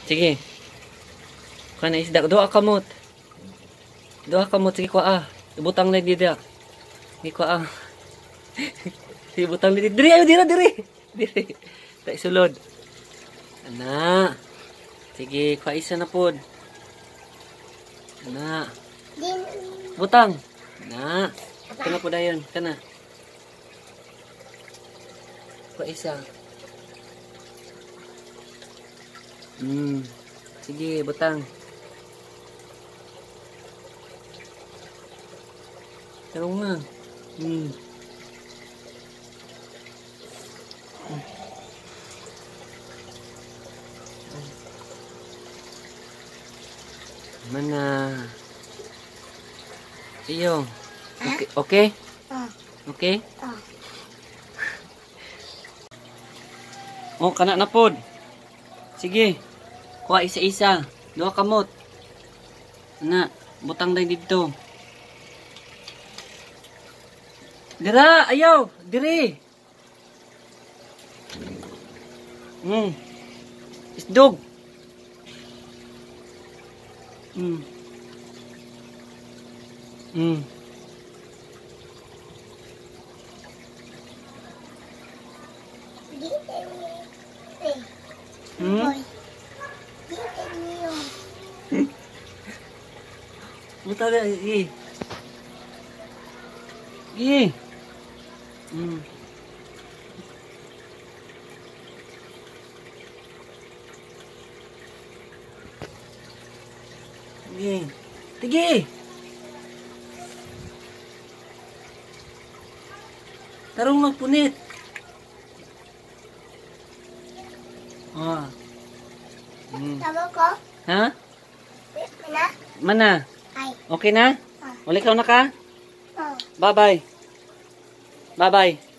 Sige. Kuha na isda. Doa kamot. Doa kamot. Sige, kuha. Ibutang na dito. Sige, kuha. Ibutang na dito. Diri, ayo, diri. Diri. Tak sulod. Ana. Sige, kuha isa na pod. Ana. Butang. Ana. Kana po dayon. Kana. Kuha isa. Sige, butang. Tarong nga. Mana? Iyo. Okay? Okay? Okay? Oh, kana na pod. Sige. Kuha isa-isa. Duha kamot. Na, butang lang dito. Dira, ayaw. Diri. Isdog. Buta na, sige. Sige. Sige. Sige. Tarong magpunit. Tama ko? Ha? Mana? Mana? Ay. Okay na? Uli ka na ka? Oh. Bye-bye. Bye-bye.